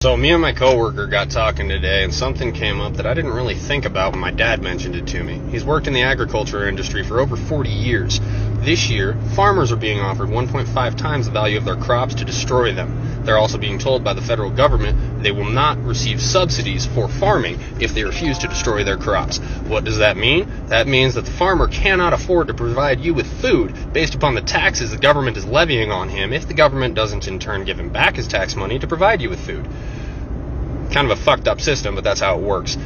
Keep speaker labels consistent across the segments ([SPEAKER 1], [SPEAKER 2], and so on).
[SPEAKER 1] So me and my coworker got talking today, and something came up that I didn't really think about when my dad mentioned it to me. He's worked in the agriculture industry for over 40 years. This year, farmers are being offered 1.5 times the value of their crops to destroy them. They're also being told by the federal government they will not receive subsidies for farming if they refuse to destroy their crops. What does that mean? That means that the farmer cannot afford to provide you with food based upon the taxes the government is levying on him if the government doesn't in turn give him back his tax money to provide you with food. Kind of a fucked up system, but that's how it works.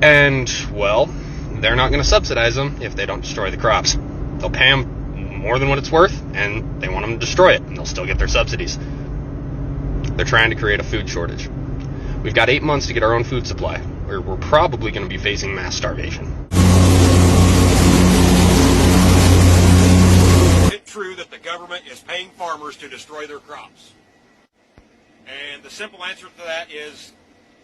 [SPEAKER 1] And, well, they're not going to subsidize them if they don't destroy the crops. They'll pay them more than what it's worth, and they want them to destroy it, and they'll still get their subsidies. They're trying to create a food shortage. We've got 8 months to get our own food supply, or we're probably going to be facing mass starvation.
[SPEAKER 2] Is it true that the government is paying farmers to destroy their crops? And the simple answer to that is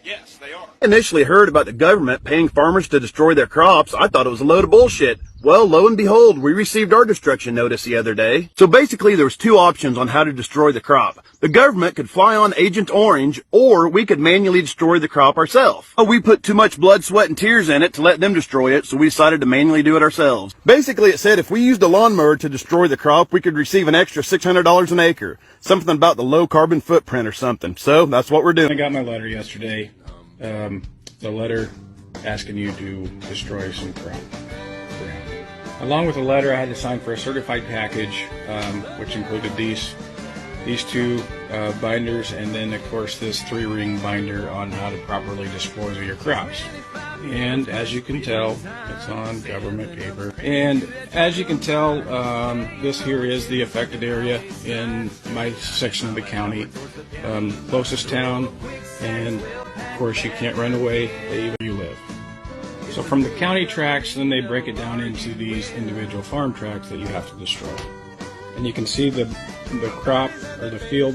[SPEAKER 2] yes, they are.
[SPEAKER 3] Initially heard about the government paying farmers to destroy their crops, I thought it was a load of bullshit. Well, lo and behold, we received our destruction notice the other day. So basically there was two options on how to destroy the crop. The government could fly on Agent Orange, or we could manually destroy the crop ourselves. Oh, we put too much blood, sweat, and tears in it to let them destroy it, so we decided to manually do it ourselves. Basically it said if we used a lawnmower to destroy the crop, we could receive an extra $600 an acre. Something about the low carbon footprint or something. So that's what we're doing.
[SPEAKER 4] I got my letter yesterday. The letter asking you to destroy some crop. Along with the letter, I had to sign for a certified package, which included these two binders, and then of course this 3-ring binder on how to properly dispose of your crops. And as you can tell, it's on government paper. And as you can tell, this here is the affected area in my section of the county, closest town, and of course you can't run away even where you live. So from the county tracts, then they break it down into these individual farm tracts that you have to destroy. And you can see the crop or the field.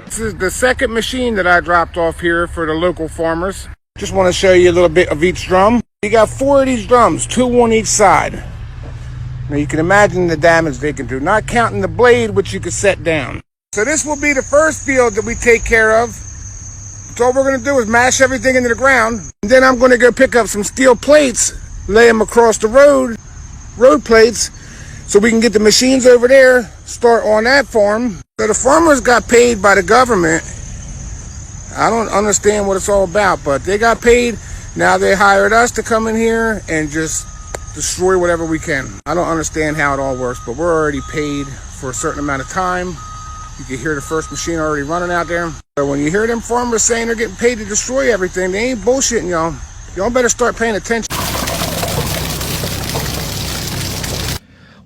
[SPEAKER 5] This is the second machine that I dropped off here for the local farmers. Just want to show you a little bit of each drum. You got 4 of these drums, 2 on each side. Now you can imagine the damage they can do, not counting the blade which you could set down. So this will be the first field that we take care of. So all we're going to do is mash everything into the ground. And then I'm going to go pick up some steel plates, lay them across the road plates, so we can get the machines over there, start on that farm. So the farmers got paid by the government. I don't understand what it's all about, but they got paid. Now they hired us to come in here and just destroy whatever we can. I don't understand how it all works, but we're already paid for a certain amount of time. You can hear the first machine already running out there. So when you hear them farmers saying they're getting paid to destroy everything, they ain't bullshitting y'all. Y'all better start paying attention.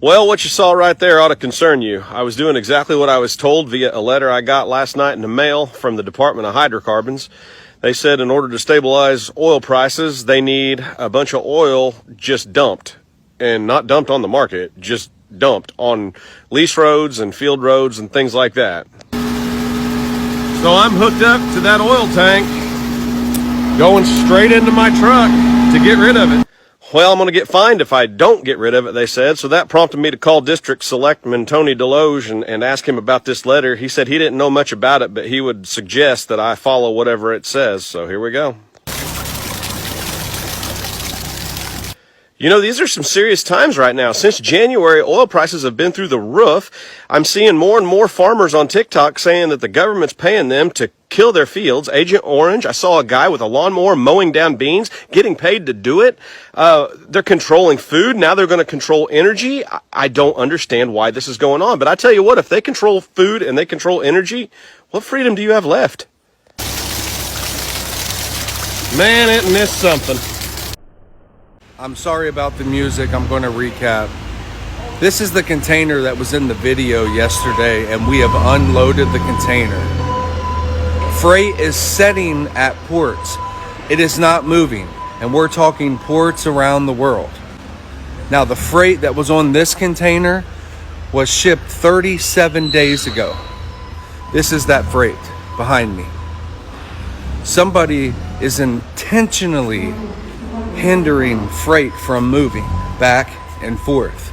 [SPEAKER 6] Well, what you saw right there ought to concern you. I was doing exactly what I was told via a letter I got last night in the mail from the Department of Hydrocarbons. They said in order to stabilize oil prices, they need a bunch of oil just dumped. And not dumped on the market, just dumped on lease roads and field roads and things like that. So I'm hooked up to that oil tank, going straight into my truck to get rid of it. Well, I'm going to get fined if I don't get rid of it, they said. So that prompted me to call District Selectman Tony Deloge and ask him about this letter. He said he didn't know much about it, but he would suggest that I follow whatever it says. So here we go. You know, these are some serious times right now. Since January, oil prices have been through the roof. I'm seeing more and more farmers on TikTok saying that the government's paying them to kill their fields. Agent Orange, I saw a guy with a lawnmower mowing down beans, getting paid to do it. They're controlling food. Now they're going to control energy. I don't understand why this is going on. But I tell you what, if they control food and they control energy, what freedom do you have left? Man, isn't this something?
[SPEAKER 7] I'm sorry about the music. I'm going to recap. This is the container that was in the video yesterday, and we have unloaded the container. Freight is setting at ports. It is not moving, and we're talking ports around the world. Now, the freight that was on this container was shipped 37 days ago. This is that freight behind me. Somebody is intentionally hindering freight from moving back and forth.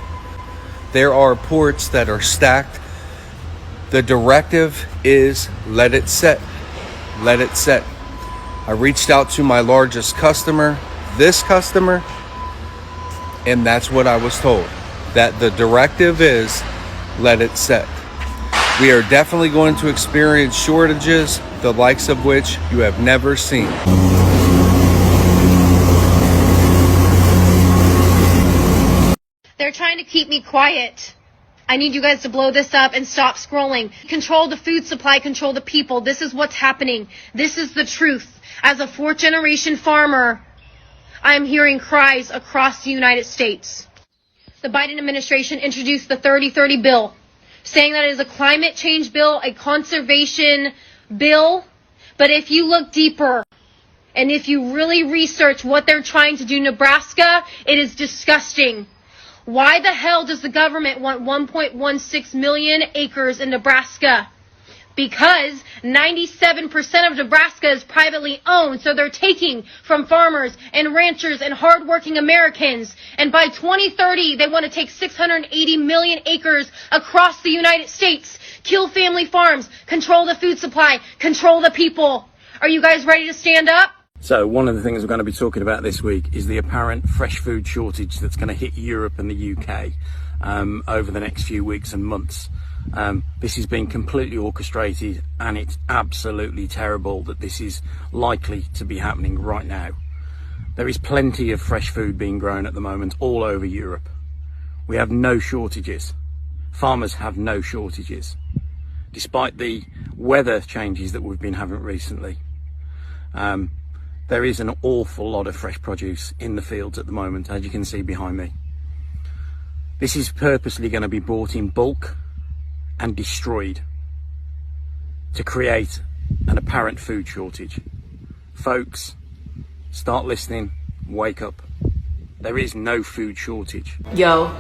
[SPEAKER 7] There are ports that are stacked The directive is let it set. Let it set. I reached out to my largest customer, this customer, and that's what I was told. That the directive is let it set. We are definitely going to experience shortages, the likes of which you have never seen.
[SPEAKER 8] They're trying to keep me quiet. I need you guys to blow this up and stop scrolling. Control the food supply, control the people. This is what's happening. This is the truth. As a fourth-generation farmer, I am hearing cries across the United States. The Biden administration introduced the 3030 bill, saying that it is a climate change bill, a conservation bill. But if you look deeper and if you really research what they're trying to do in Nebraska, it is disgusting. Why the hell does the government want 1.16 million acres in Nebraska? Because 97% of Nebraska is privately owned, so they're taking from farmers and ranchers and hardworking Americans. And by 2030, they want to take 680 million acres across the United States, kill family farms, control the food supply, control the people. Are you guys ready to stand up?
[SPEAKER 9] So one of the things we're going to be talking about this week is the apparent fresh food shortage that's going to hit Europe and the UK over the next few weeks and months. This has been completely orchestrated, and it's absolutely terrible that this is likely to be happening right now. There is plenty of fresh food being grown at the moment all over Europe. We have no shortages. Farmers have no shortages, despite the weather changes that we've been having recently. There is an awful lot of fresh produce in the fields at the moment, as you can see behind me. This is purposely going to be bought in bulk and destroyed to create an apparent food shortage. Folks, start listening, wake up. There is no food shortage.
[SPEAKER 10] Yo,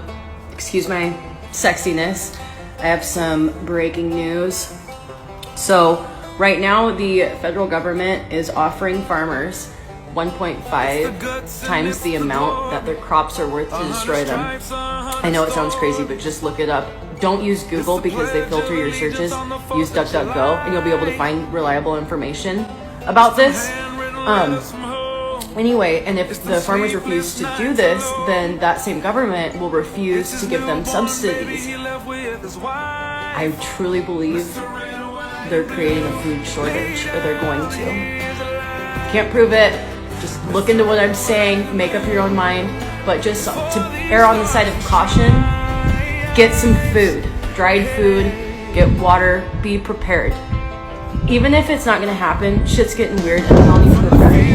[SPEAKER 10] excuse my sexiness. I have some breaking news. So, right now, the federal government is offering farmers 1.5 times the amount that their crops are worth to destroy them. I know it sounds crazy, but just look it up. Don't use Google because they filter your searches. Use DuckDuckGo and you'll be able to find reliable information about this. Anyway, and if the farmers refuse to do this, then that same government will refuse to give them subsidies. I truly believe they're creating a food shortage, or they're going to. Can't prove it. Just look into what I'm saying, make up your own mind, but just to err on the side of caution, get some food, dried food, get water, be prepared. Even if it's not gonna happen, shit's getting weird and we all need to prepare.